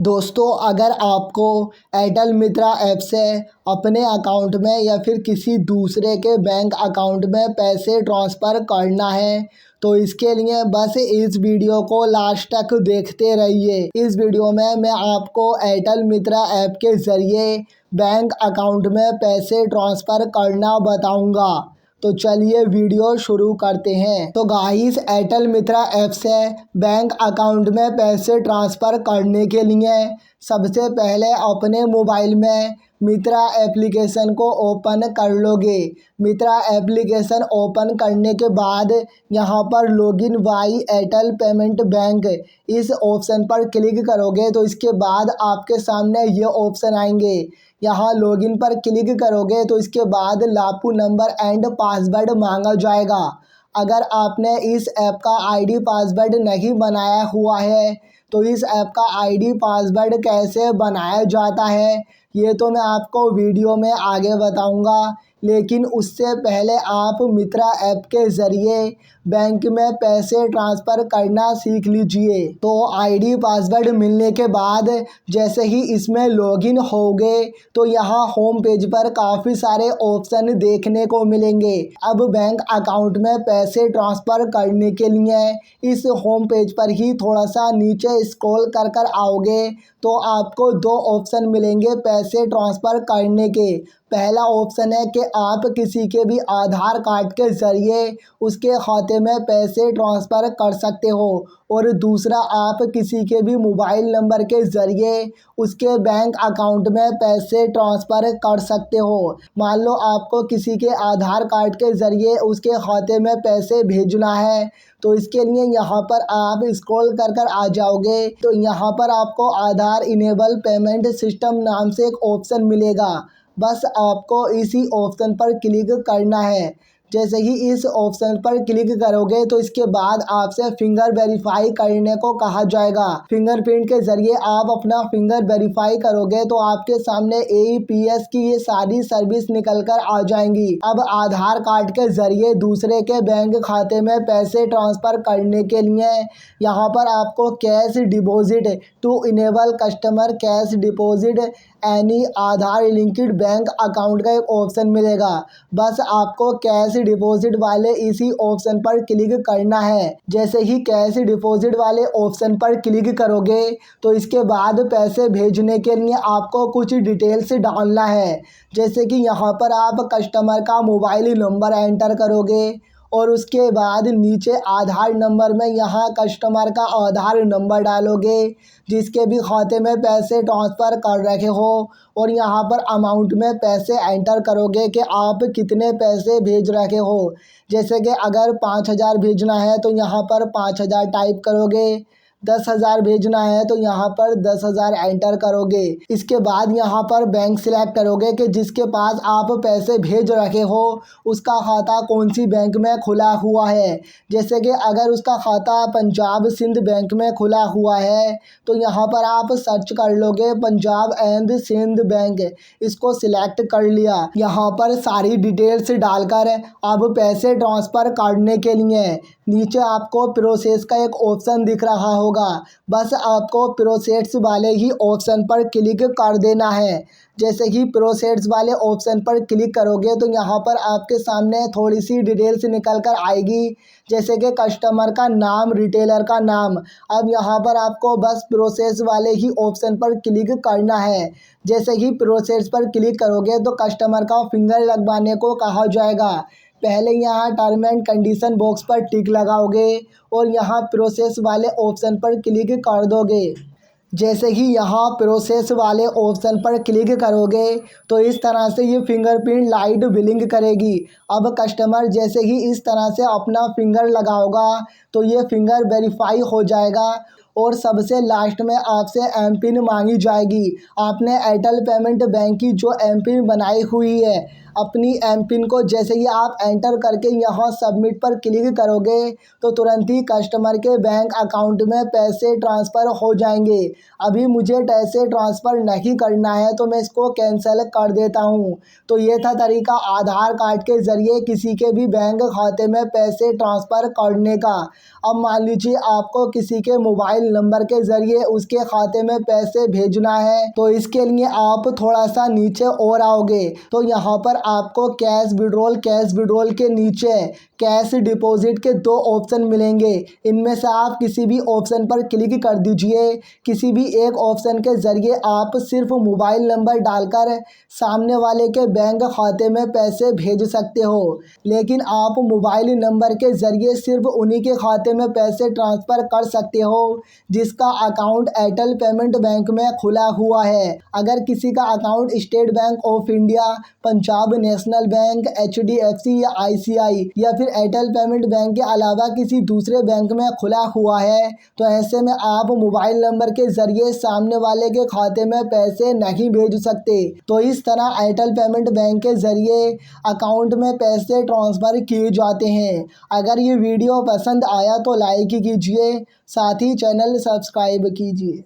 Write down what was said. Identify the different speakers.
Speaker 1: दोस्तों, अगर आपको एयरटेल मित्रा ऐप से अपने अकाउंट में या फिर किसी दूसरे के बैंक अकाउंट में पैसे ट्रांसफ़र करना है तो इसके लिए बस इस वीडियो को लास्ट तक देखते रहिए। इस वीडियो में मैं आपको एयरटेल मित्रा ऐप के ज़रिए बैंक अकाउंट में पैसे ट्रांसफ़र करना बताऊंगा। तो चलिए वीडियो शुरू करते हैं। तो गाइस, एयरटेल मित्रा ऐप से बैंक अकाउंट में पैसे ट्रांसफ़र करने के लिए सबसे पहले अपने मोबाइल में मित्रा एप्लीकेशन को ओपन कर लोगे। मित्रा एप्लीकेशन ओपन करने के बाद यहाँ पर login by Airtel payment bank इस ऑप्शन पर क्लिक करोगे तो इसके बाद आपके सामने ये ऑप्शन आएंगे। यहाँ लॉगिन पर क्लिक करोगे तो इसके बाद लापू नंबर एंड पासवर्ड मांगा जाएगा। अगर आपने इस ऐप का आईडी पासवर्ड नहीं बनाया हुआ है तो इस ऐप का आईडी पासवर्ड कैसे बनाया जाता है ये तो मैं आपको वीडियो में आगे बताऊंगा, लेकिन उससे पहले आप मित्रा ऐप के ज़रिए बैंक में पैसे ट्रांसफ़र करना सीख लीजिए। तो आईडी पासवर्ड मिलने के बाद जैसे ही इसमें लॉगिन होगे तो यहाँ होम पेज पर काफ़ी सारे ऑप्शन देखने को मिलेंगे। अब बैंक अकाउंट में पैसे ट्रांसफ़र करने के लिए इस होम पेज पर ही थोड़ा सा नीचे स्क्रॉल कर आओगे तो आपको दो ऑप्शन मिलेंगे पैसे ट्रांसफ़र करने के। पहला ऑप्शन है कि आप किसी के भी आधार कार्ड के ज़रिए उसके खाते में पैसे ट्रांसफ़र कर सकते हो और दूसरा आप किसी के भी मोबाइल नंबर के ज़रिए उसके बैंक अकाउंट में पैसे ट्रांसफ़र कर सकते हो। मान लो आपको किसी के आधार कार्ड के ज़रिए उसके खाते में पैसे भेजना है तो इसके लिए यहाँ पर आप स्क्रॉल कर आ जाओगे तो यहाँ पर आपको आधार इनेबल पेमेंट सिस्टम नाम से एक ऑप्शन मिलेगा। बस आपको इसी ऑप्शन पर क्लिक करना है। जैसे ही इस ऑप्शन पर क्लिक करोगे तो इसके बाद आपसे फिंगर वेरीफाई करने को कहा जाएगा। फिंगरप्रिंट के ज़रिए आप अपना फिंगर वेरीफाई करोगे तो आपके सामने APS की ये सारी सर्विस निकल कर आ जाएंगी। अब आधार कार्ड के ज़रिए दूसरे के बैंक खाते में पैसे ट्रांसफ़र करने के लिए यहाँ पर आपको cash deposit to enable customer cash deposit any Aadhaar linked bank account का एक ऑप्शन मिलेगा। बस आपको कैश डिपॉजिट वाले इसी ऑप्शन पर क्लिक करना है। जैसे ही कैश डिपॉजिट वाले ऑप्शन पर क्लिक करोगे तो इसके बाद पैसे भेजने के लिए आपको कुछ डिटेल्स डालना है। जैसे कि यहाँ पर आप कस्टमर का मोबाइल नंबर एंटर करोगे और उसके बाद नीचे आधार नंबर में यहाँ कस्टमर का आधार नंबर डालोगे जिसके भी खाते में पैसे ट्रांसफ़र कर रखे हो और यहाँ पर अमाउंट में पैसे एंटर करोगे कि आप कितने पैसे भेज रखे हो। जैसे कि अगर 5,000 भेजना है तो यहाँ पर 5,000 टाइप करोगे, 10,000 भेजना है तो यहाँ पर 10,000 एंटर करोगे। इसके बाद यहाँ पर बैंक सिलेक्ट करोगे कि जिसके पास आप पैसे भेज रखे हो उसका खाता कौन सी बैंक में खुला हुआ है। जैसे कि अगर उसका खाता पंजाब सिंध बैंक में खुला हुआ है तो यहाँ पर आप सर्च कर लोगे पंजाब एंड सिंध बैंक। इसको सिलेक्ट कर लिया। यहाँ पर सारी डिटेल्स डालकर अब पैसे ट्रांसफ़र करने के लिए नीचे आपको प्रोसेस का एक ऑप्शन दिख रहा होगा। बस आपको प्रोसेस वाले ही ऑप्शन पर क्लिक कर देना है। जैसे ही प्रोसेस वाले ऑप्शन पर क्लिक करोगे तो यहाँ पर आपके सामने थोड़ी सी डिटेल्स निकल कर आएगी। जैसे कि कस्टमर का नाम, रिटेलर का नाम। अब यहाँ पर आपको बस प्रोसेस वाले ही ऑप्शन पर क्लिक करना है। जैसे ही प्रोसेस पर क्लिक करोगे तो कस्टमर का फिंगर लगवाने को कहा जाएगा। पहले यहाँ टर्म एंड कंडीशन बॉक्स पर टिक लगाओगे और यहाँ प्रोसेस वाले ऑप्शन पर क्लिक कर दोगे। जैसे ही यहाँ प्रोसेस वाले ऑप्शन पर क्लिक करोगे तो इस तरह से ये फिंगरप्रिंट लाइट ब्लिंक करेगी। अब कस्टमर जैसे ही इस तरह से अपना फिंगर लगाओगा तो ये फिंगर वेरीफाई हो जाएगा और सबसे लास्ट में आपसे एमपिन मांगी जाएगी। आपने एयरटेल पेमेंट बैंक की जो एमपिन बनाई हुई है अपनी एम पिन को जैसे ही आप एंटर करके यहाँ सबमिट पर क्लिक करोगे तो तुरंत ही कस्टमर के बैंक अकाउंट में पैसे ट्रांसफ़र हो जाएंगे। अभी मुझे पैसे ट्रांसफ़र नहीं करना है तो मैं इसको कैंसिल कर देता हूँ। तो ये था तरीका आधार कार्ड के ज़रिए किसी के भी बैंक खाते में पैसे ट्रांसफ़र करने का। अब मान लीजिए आपको किसी के मोबाइल नंबर के ज़रिए उसके खाते में पैसे भेजना है, तो इसके लिए आप थोड़ा सा नीचे और आओगे तो यहाँ पर आपको कैश विड्रॉल के नीचे कैश डिपॉजिट के दो ऑप्शन मिलेंगे। इनमें से आप किसी भी ऑप्शन पर क्लिक कर दीजिए। किसी भी एक ऑप्शन के ज़रिए आप सिर्फ मोबाइल नंबर डालकर सामने वाले के बैंक खाते में पैसे भेज सकते हो, लेकिन आप मोबाइल नंबर के ज़रिए सिर्फ उन्हीं के खाते में पैसे ट्रांसफ़र कर सकते हो जिसका अकाउंट एयरटेल पेमेंट बैंक में खुला हुआ है। अगर किसी का account state bank of India, Punjab national bank, HDFC या ICI या फिर एयरटेल पेमेंट बैंक के अलावा किसी दूसरे बैंक में खुला हुआ है, तो ऐसे में आप मोबाइल नंबर के ज़रिए सामने वाले के खाते में पैसे नहीं भेज सकते। तो इस तरह एयरटेल पेमेंट बैंक के ज़रिए अकाउंट में पैसे ट्रांसफ़र किए जाते हैं। अगर ये वीडियो पसंद आया तो लाइक कीजिए, साथ ही चैनल सब्सक्राइब कीजिए।